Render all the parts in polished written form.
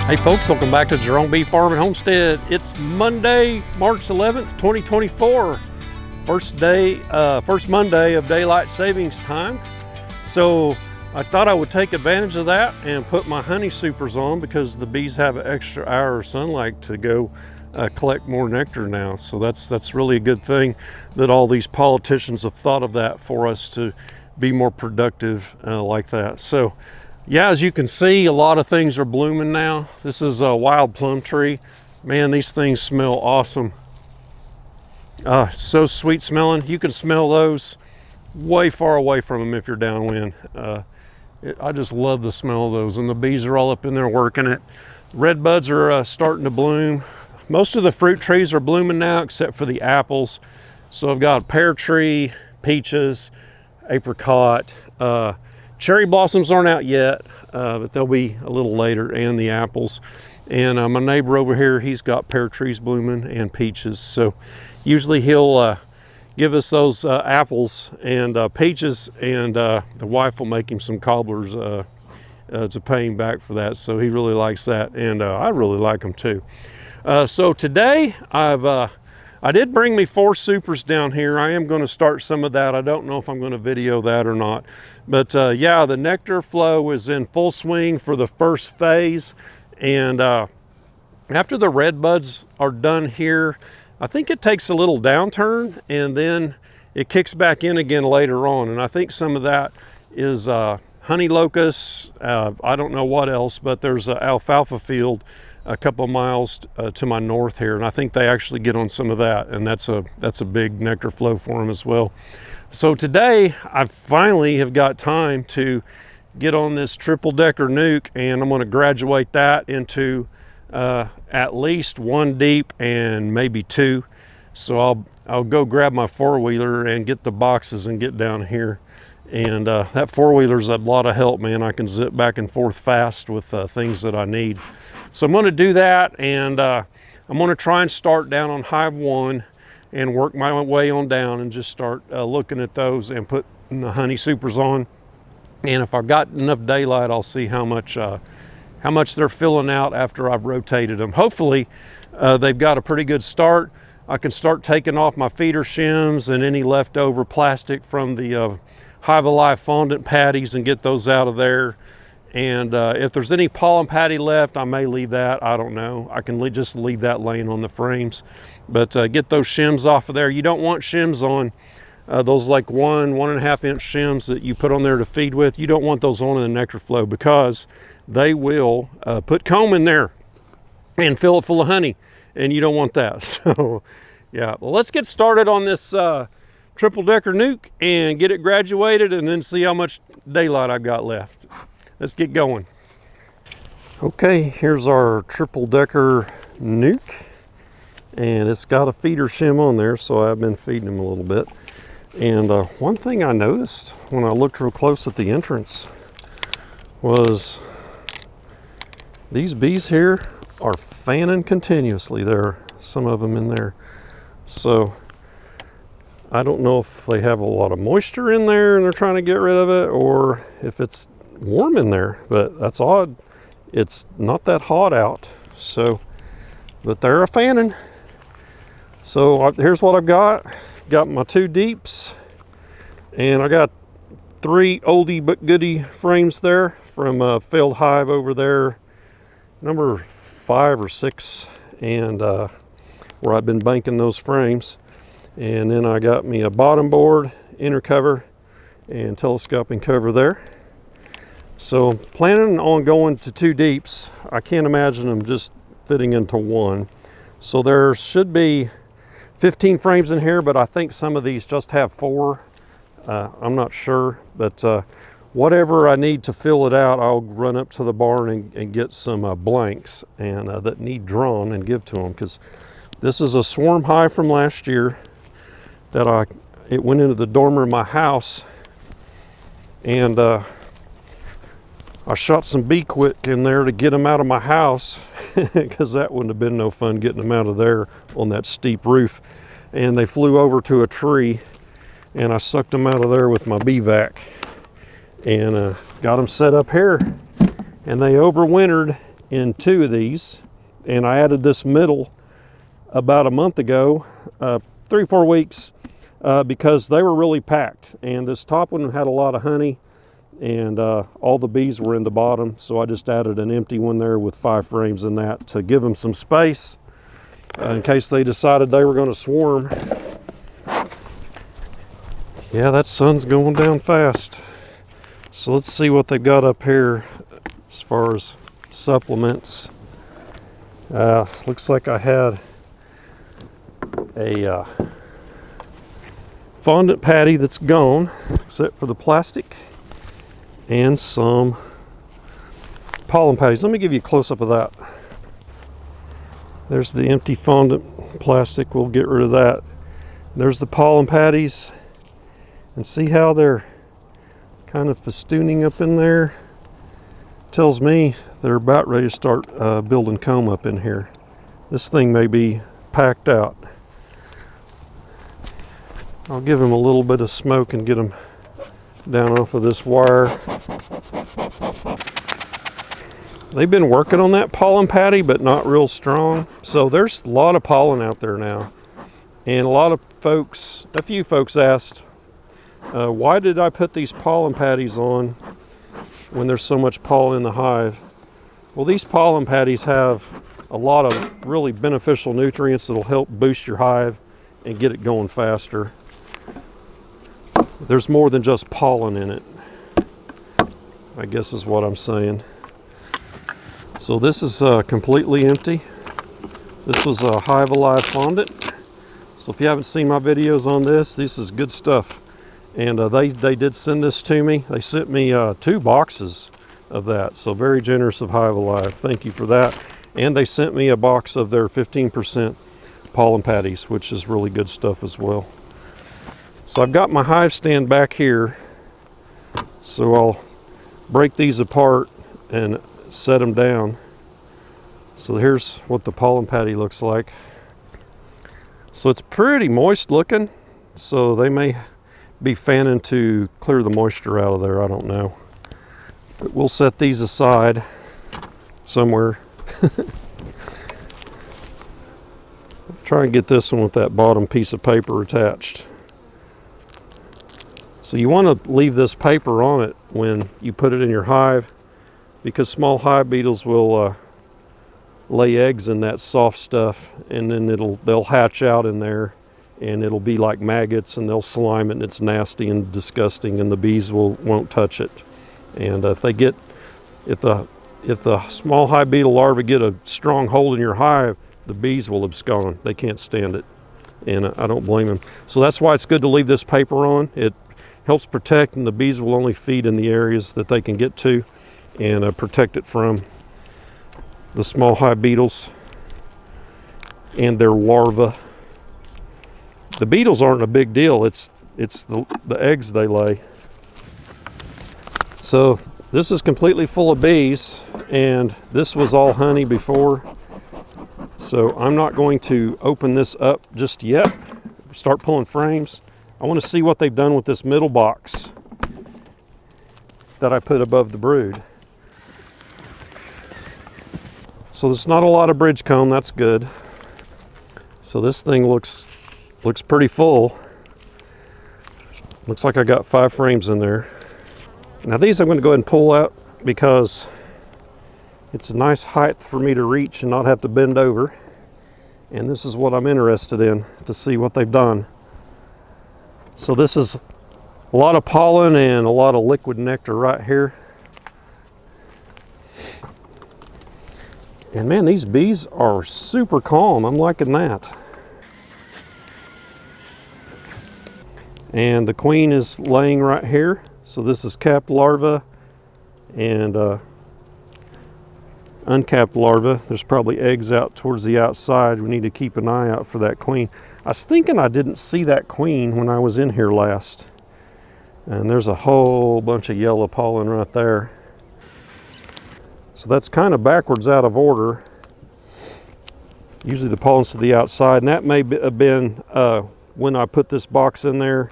Hey folks, welcome back to Jerome Bee Farm and Homestead. It's Monday, March 11th, 2024. First Monday of daylight savings time. So I thought I would take advantage of that and put my honey supers on because the bees have an extra hour of sunlight to go collect more nectar now. So that's really a good thing that all these politicians have thought of that for us to be more productive like that. So yeah, as you can see, a lot of things are blooming now. This is a wild plum tree. Man, these things smell awesome. So sweet smelling. You can smell those way far away from them if you're downwind. I just love the smell of those, and the bees are all up in there working it. Red buds are starting to bloom. Most of the fruit trees are blooming now except for the apples. So I've got a pear tree, peaches, apricot, cherry blossoms aren't out yet, but they'll be a little later, and the apples. And my neighbor over here, he's got pear trees blooming and peaches. So usually he'll give us those apples and peaches, and the wife will make him some cobblers to pay him back for that. So he really likes that, and I really like them too. So today I did bring me 4 supers down here. I am going to start some of that. I don't know if I'm going to video that or not. But yeah, the nectar flow is in full swing for the first phase. And after the red buds are done here, I think it takes a little downturn and then it kicks back in again later on. And I think some of that is honey locusts. I don't know what else, but there's an alfalfa field a couple miles to my north here, and I think they actually get on some of that, and that's a big nectar flow for them as well. So today I finally have got time to get on this Triple Decker Nuc, and I'm going to graduate that into at least 1 deep and maybe 2. So I'll go grab my 4-wheeler and get the boxes and get down here. And that 4-wheeler's a lot of help, man. I can zip back and forth fast with things that I need. So I'm going to do that, and I'm going to try and start down on hive 1 and work my way on down and just start looking at those and put the honey supers on. And if I've got enough daylight, I'll see how much they're filling out after I've rotated them. Hopefully they've got a pretty good start. I can start taking off my feeder shims and any leftover plastic from the Hive Alive fondant patties and get those out of there. And if there's any pollen patty left, I may leave that. I don't know. I can just leave that laying on the frames. But get those shims off of there. You don't want shims on those like 1.5 inch shims that you put on there to feed with. You don't want those on in the nectar flow because they will put comb in there and fill it full of honey. And you don't want that. So yeah, well, let's get started on this Triple Decker Nuc and get it graduated and then see how much daylight I've got left. Let's get going. Okay, here's our Triple Decker Nuc, and it's got a feeder shim on there, so I've been feeding him a little bit. And one thing I noticed when I looked real close at the entrance was these bees here are fanning continuously. There are some of them in there. So I don't know if they have a lot of moisture in there and they're trying to get rid of it, or if it's warm in there, but that's odd. It's not that hot out, so, but they're a fanning. So here's what I've got. Got my 2 deeps, and I got 3 oldie but goodie frames there from Failed Hive over there, number 5 or 6, and where I've been banking those frames. And then I got me a bottom board, inner cover, and telescoping cover there. So planning on going to 2 deeps. I can't imagine them just fitting into 1. So there should be 15 frames in here, but I think some of these just have 4. I'm not sure, but whatever I need to fill it out, I'll run up to the barn and get some blanks and that need drawn and give to them, because this is a swarm hive from last year that it went into the dormer of my house, and I shot some bee quick in there to get them out of my house because that wouldn't have been no fun getting them out of there on that steep roof. And they flew over to a tree, and I sucked them out of there with my bee vac and got them set up here. And they overwintered in 2 of these, and I added this middle about a month ago, 3-4 weeks, because they were really packed, and this top one had a lot of honey, and all the bees were in the bottom, so I just added an empty one there with 5 frames in that to give them some space in case they decided they were going to swarm. Yeah, that sun's going down fast. So let's see what they've got up here as far as supplements. Looks like I had a fondant patty that's gone, except for the plastic, and some pollen patties. Let me give you a close-up of that. There's the empty fondant plastic. We'll get rid of that. There's the pollen patties, and see how they're kind of festooning up in there? Tells me they're about ready to start building comb up in here. This thing may be packed out. I'll give them a little bit of smoke and get them down off of this wire. They've been working on that pollen patty, but not real strong. So there's a lot of pollen out there now. And a few folks asked, why did I put these pollen patties on when there's so much pollen in the hive? Well, these pollen patties have a lot of really beneficial nutrients that'll help boost your hive and get it going faster. There's more than just pollen in it, I guess is what I'm saying. So this is completely empty. This was a Hive Alive fondant. So if you haven't seen my videos on this is good stuff. And they did send this to me. They sent me 2 boxes of that. So very generous of Hive Alive. Thank you for that. And they sent me a box of their 15% pollen patties, which is really good stuff as well. So I've got my hive stand back here. So I'll break these apart and set them down. So here's what the pollen patty looks like. So it's pretty moist looking. So they may be fanning to clear the moisture out of there, I don't know. But we'll set these aside somewhere. Try and get this one with that bottom piece of paper attached. So you want to leave this paper on it when you put it in your hive, because small hive beetles will lay eggs in that soft stuff, and then they'll hatch out in there, and it'll be like maggots, and they'll slime it, and it's nasty and disgusting, and the bees won't touch it. And if the small hive beetle larvae get a strong hold in your hive, the bees will abscond. They can't stand it, and I don't blame them. So that's why it's good to leave this paper on. It helps protect, and the bees will only feed in the areas that they can get to, and protect it from the small hive beetles and their larvae. The beetles aren't a big deal. It's the eggs they lay. So this is completely full of bees, and this was all honey before. So I'm not going to open this up just yet. Start pulling frames. I want to see what they've done with this middle box that I put above the brood. So there's not a lot of bridge comb. That's good. So this thing looks pretty full. Looks like I got 5 frames in there. Now these I'm going to go ahead and pull out because it's a nice height for me to reach and not have to bend over. And this is what I'm interested in, to see what they've done. So this is a lot of pollen and a lot of liquid nectar right here. And man, these bees are super calm. I'm liking that. And the queen is laying right here. So this is capped larva and uncapped larva. There's probably eggs out towards the outside. We need to keep an eye out for that queen. I was thinking I didn't see that queen when I was in here last. And there's a whole bunch of yellow pollen right there. So that's kind of backwards out of order. Usually the pollen's to the outside, and that may have been when I put this box in there.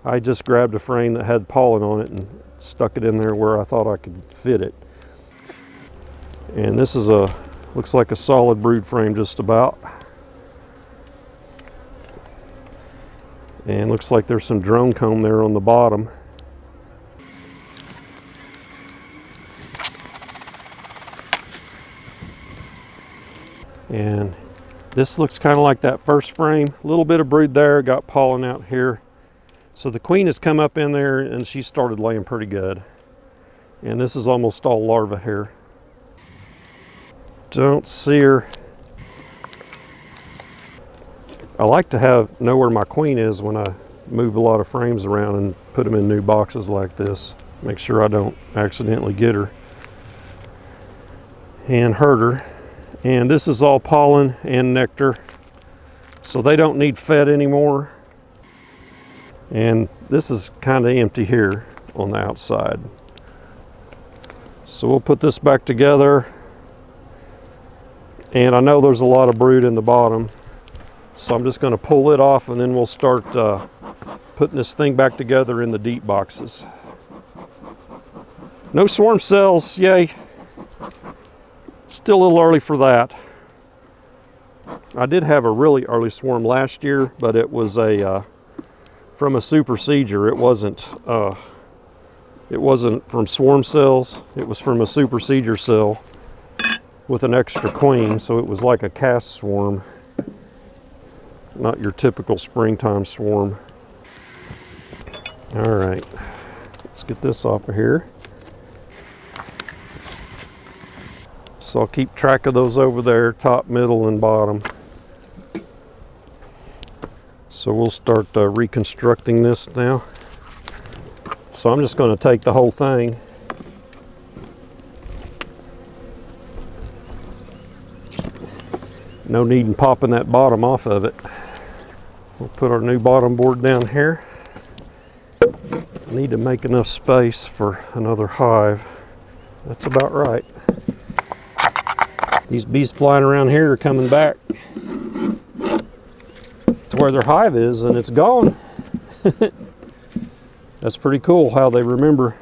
I just grabbed a frame that had pollen on it and stuck it in there where I thought I could fit it. And this is looks like a solid brood frame just about. And looks like there's some drone comb there on the bottom. And this looks kind of like that first frame. A little bit of brood there, got pollen out here. So the queen has come up in there and she started laying pretty good. And this is almost all larvae here. Don't see her. I like to know where my queen is when I move a lot of frames around and put them in new boxes like this. Make sure I don't accidentally get her and hurt her. And this is all pollen and nectar, so they don't need fed anymore. And this is kind of empty here on the outside. So we'll put this back together. And I know there's a lot of brood in the bottom, so I'm just going to pull it off and then we'll start putting this thing back together in the deep boxes. No swarm cells, yay. Still a little early for that. I did have a really early swarm last year, but it was from a supersedure. It wasn't from swarm cells. It was from a supersedure cell with an extra queen, so it was like a cast swarm, not your typical springtime swarm. All right, let's get this off of here. So I'll keep track of those over there, top, middle, and bottom. So we'll start reconstructing this now. So I'm just going to take the whole thing. No need in popping that bottom off of it. We'll put our new bottom board down here. Need to make enough space for another hive. That's about right. These bees flying around here are coming back to where their hive is, and it's gone. That's pretty cool how they remember.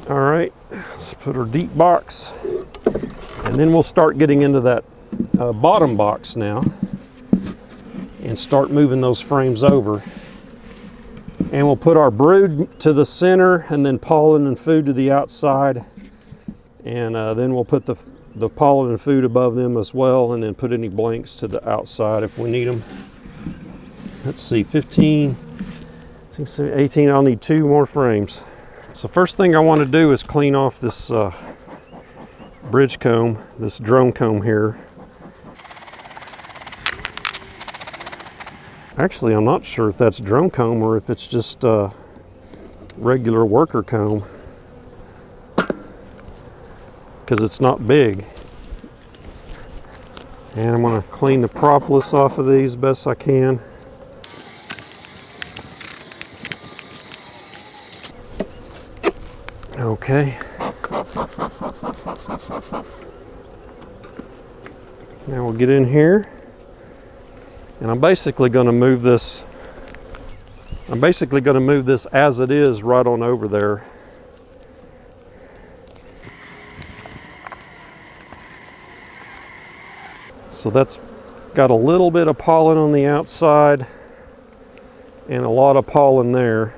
All right, let's put our deep box, and then we'll start getting into that bottom box now and start moving those frames over. And we'll put our brood to the center and then pollen and food to the outside. And then we'll put the pollen and food above them as well, and then put any blanks to the outside if we need them. Let's see, 15, 16, 18, I'll need 2 more frames. So first thing I want to do is clean off this bridge comb, this drone comb here. Actually, I'm not sure if that's drone comb or if it's just regular worker comb, because it's not big. And I'm going to clean the propolis off of these best I can. Okay. Now we'll get in here. And I'm basically going to move this. I'm basically going to move this as it is right on over there. So that's got a little bit of pollen on the outside and a lot of pollen there.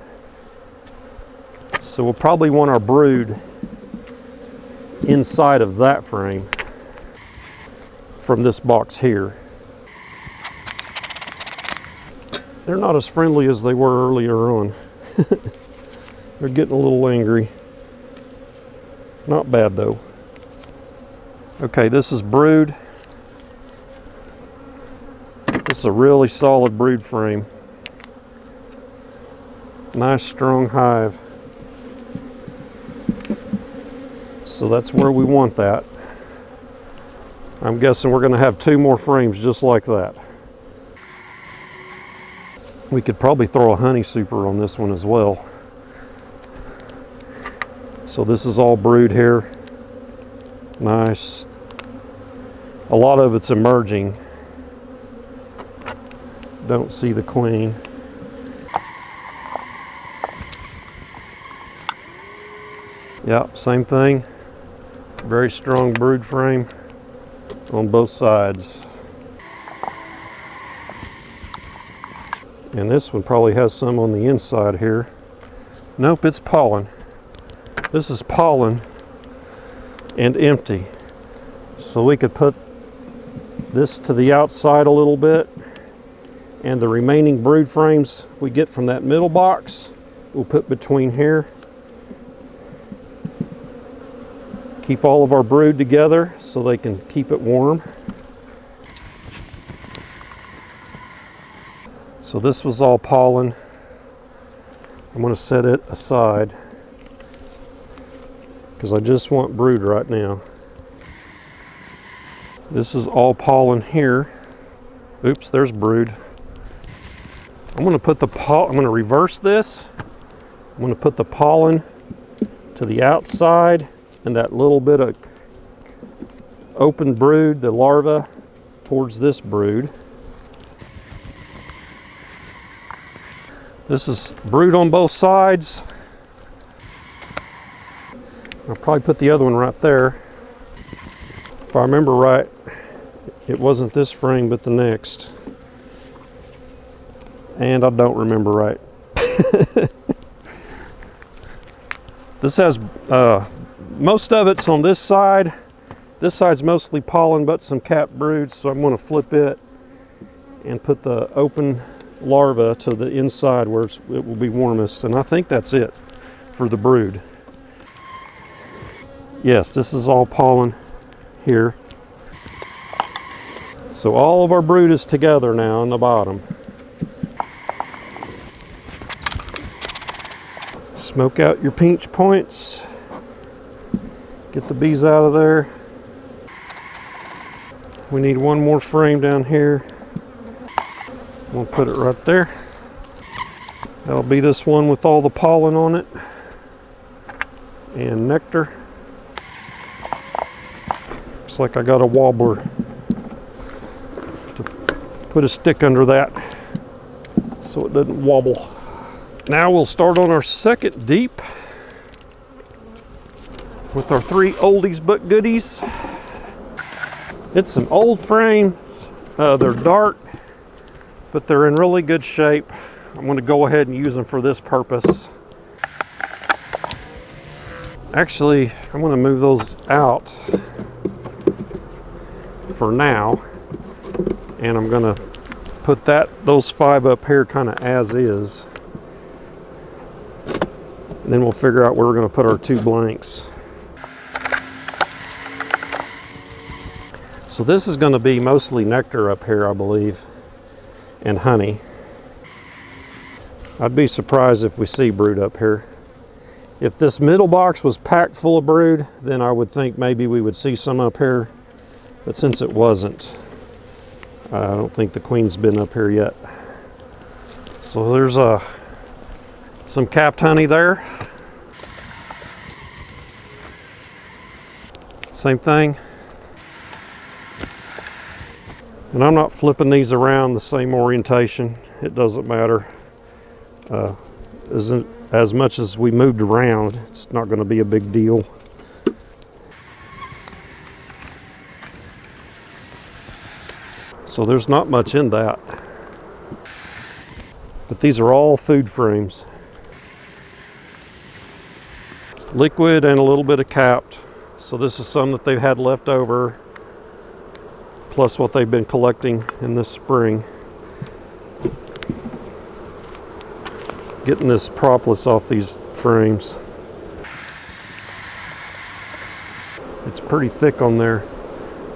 So we'll probably want our brood inside of that frame from this box here. They're not as friendly as they were earlier on. They're getting a little angry. Not bad though. Okay, this is brood. This is a really solid brood frame. Nice strong hive. So that's where we want that. I'm guessing we're going to have 2 more frames just like that. We could probably throw a honey super on this one as well. So this is all brood here. Nice. A lot of it's emerging. Don't see the queen. Yep, same thing. Very strong brood frame on both sides. And this one probably has some on the inside here. Nope, it's pollen. This is pollen and empty. So we could put this to the outside a little bit, and the remaining brood frames we get from that middle box we'll put between here. Keep all of our brood together so they can keep it warm. So this was all pollen. I'm going to set it aside because I just want brood right now. This is all pollen here. Oops, there's brood. I'm going to put the I'm going to reverse this. I'm going to put the pollen to the outside and that little bit of open brood, the larva, towards this brood. This is brood on both sides. I'll probably put the other one right there. If I remember right, it wasn't this frame but the next. And I don't remember right. This has, most of it's on this side. This side's mostly pollen but some capped brood, so I'm going to flip it and put the open larva to the inside where it will be warmest. And I think that's it for the brood. Yes, this is all pollen here. So all of our brood is together now on the bottom. Smoke out your pinch points. Get the bees out of there. We need one more frame down here. We'll put it right there. That'll be this one with all the pollen on it and nectar. Looks like I got a wobbler to put a stick under that so it doesn't wobble. Now we'll start on our second deep with our 3 oldies but goodies. It's some old frame. They're dark, but they're in really good shape. I'm going to go ahead and use them for this purpose. Actually, I'm going to move those out for now, and I'm going to put those 5 up here kind of as is. And then we'll figure out where we're going to put our 2 blanks. So this is going to be mostly nectar up here, I believe, and honey. I'd be surprised if we see brood up here. If this middle box was packed full of brood, then I would think maybe we would see some up here. But since it wasn't, I don't think the queen's been up here yet. So there's some capped honey there. Same thing. And I'm not flipping these around the same orientation. It doesn't matter. As much as we moved around, it's not going to be a big deal. So there's not much in that. But these are all food frames. Liquid and a little bit of capped. So this is some that they've had left over, plus what they've been collecting in this spring. Getting this propolis off these frames. It's pretty thick on there.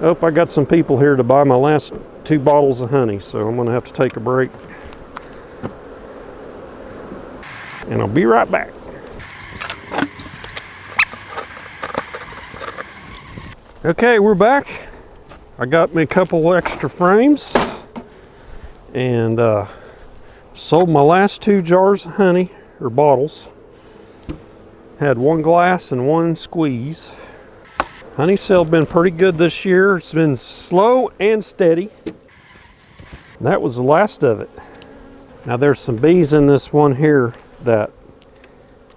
Oh, I got some people here to buy my last 2 bottles of honey, so I'm going to have to take a break. And I'll be right back. Okay, we're back. I got me a couple extra frames and sold my last 2 jars of honey, or bottles. Had 1 glass and 1 squeeze. Honey sale been pretty good this year. It's been slow and steady. That was the last of it. Now there's some bees in this one here that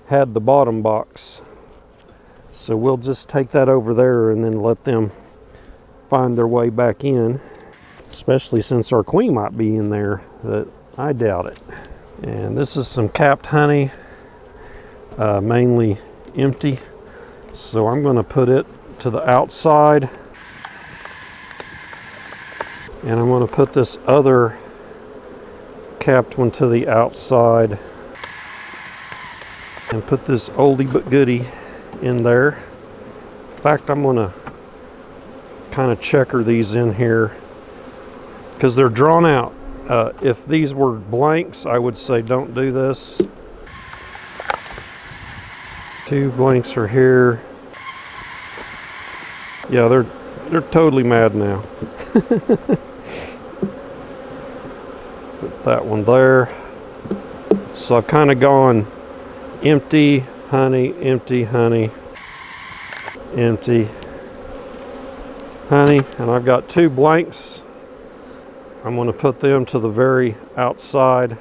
had the bottom box. So we'll just take that over there and then let them find their way back in, especially since our queen might be in there, that I doubt it. And this is some capped honey, mainly empty. So I'm going to put it to the outside, and I'm going to put this other capped one to the outside and put this oldie but goodie in there. In fact, I'm going to kind of checker these in here because they're drawn out. If these were blanks, I would say don't do this. 2 blanks are here. Yeah, they're totally mad now. Put that one there. So I've kind of gone empty, honey, empty, honey, empty, honey, and I've got 2 blanks. I'm going to put them to the very outside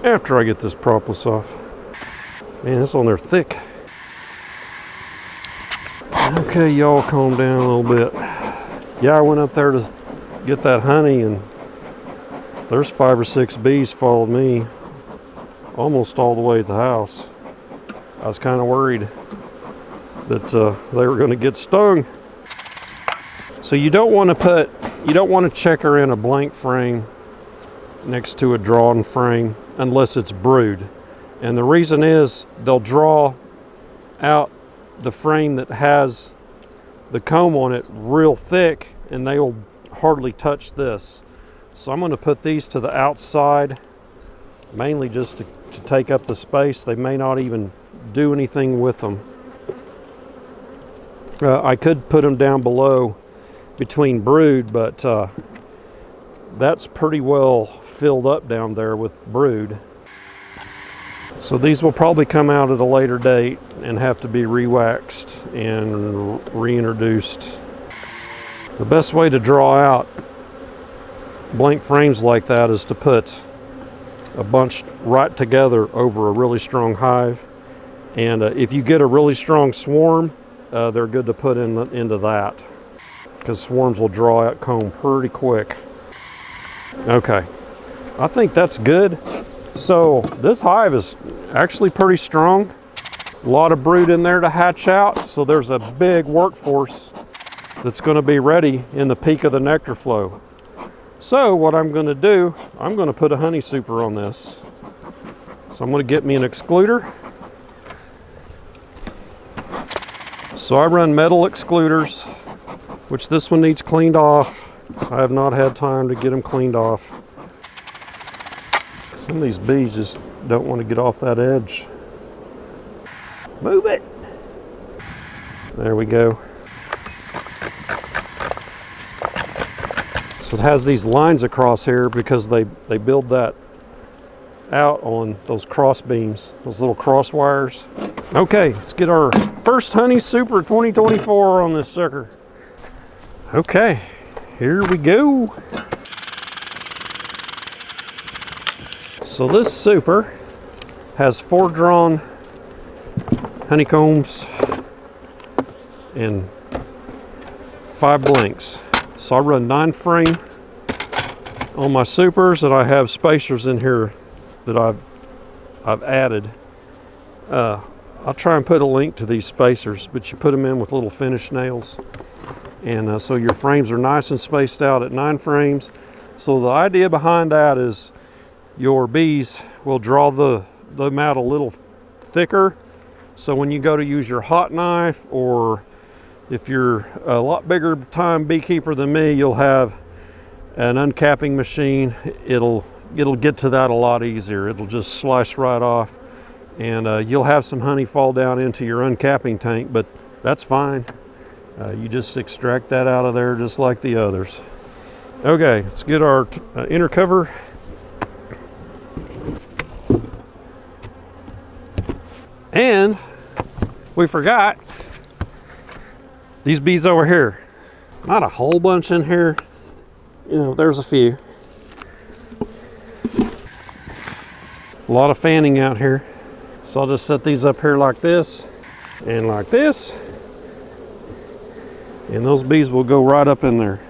after I get this propolis off. Man, it's on there thick. Okay, y'all calm down a little bit. Yeah, I went up there to get that honey, and there's 5 or 6 bees followed me almost all the way to the house. I was kind of worried that they were going to get stung. So you don't want to checker in a blank frame next to a drawn frame unless it's brood. And the reason is they'll draw out the frame that has the comb on it real thick, and they'll hardly touch this. So I'm going to put these to the outside, mainly just to take up the space. They may not even do anything with them. I could put them down below between brood, but that's pretty well filled up down there with brood. So these will probably come out at a later date and have to be re-waxed and reintroduced. The best way to draw out blank frames like that is to put a bunch right together over a really strong hive. And if you get a really strong swarm, they're good to put into that, because swarms will draw out comb pretty quick. Okay, I think that's good. So this hive is actually pretty strong. A lot of brood in there to hatch out, so there's a big workforce that's going to be ready in the peak of the nectar flow. So what I'm going to do, I'm going to put a honey super on this. So I'm going to get me an excluder. So I run metal excluders, which this one needs cleaned off. I have not had time to get them cleaned off. Some of these bees just don't want to get off that edge. Move it. There we go. So it has these lines across here because they build that out on those cross beams, those little cross wires. Okay, let's get our first honey super 2024 on this sucker. Okay, here we go. So this super has 4 drawn honeycombs and 5 blanks. So I run 9 frame on my supers, and I have spacers in here that I've added. I'll try and put a link to these spacers, but you put them in with little finish nails, and so your frames are nice and spaced out at 9 frames. So the idea behind that is your bees will draw them out a little thicker, so when you go to use your hot knife, or if you're a lot bigger time beekeeper than me, you'll have an uncapping machine. It'll get to that a lot easier. It'll just slice right off, and you'll have some honey fall down into your uncapping tank, but that's fine. You just extract that out of there just like the others. Okay, let's get our inner cover. And we forgot these bees over here. Not a whole bunch in here. You know, there's a few. A lot of fanning out here. So I'll just set these up here like this and like this. And those bees will go right up in there.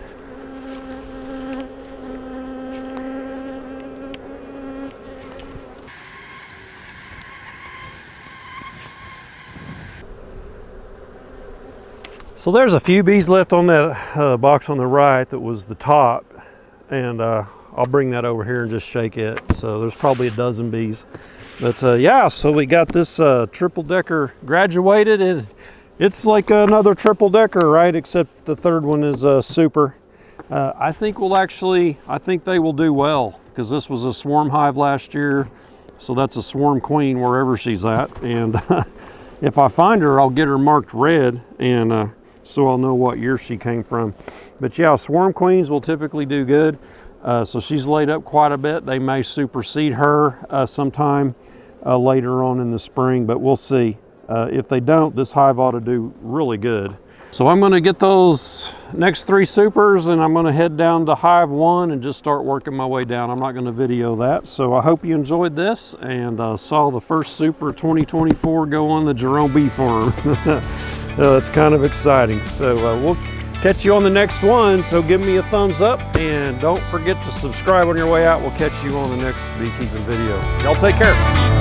So there's a few bees left on that box on the right that was the top, and I'll bring that over here and just shake it. So there's probably a dozen bees. But yeah, so we got this triple decker graduated, and it's like another triple decker, right? Except the third one is super. I think they will do well, because this was a swarm hive last year. So that's a swarm queen wherever she's at. And if I find her, I'll get her marked red, and so I'll know what year she came from. But yeah, swarm queens will typically do good. So she's laid up quite a bit. They may supersede her sometime later on in the spring, but we'll see. If they don't, this hive ought to do really good. So I'm gonna get those next 3 supers, and I'm gonna head down to hive 1 and just start working my way down. I'm not gonna video that. So I hope you enjoyed this and saw the first super 2024 go on the Jerome bee farm. It's kind of exciting. So we'll catch you on the next one. So give me a thumbs up, and don't forget to subscribe on your way out. We'll catch you on the next beekeeping video. Y'all take care.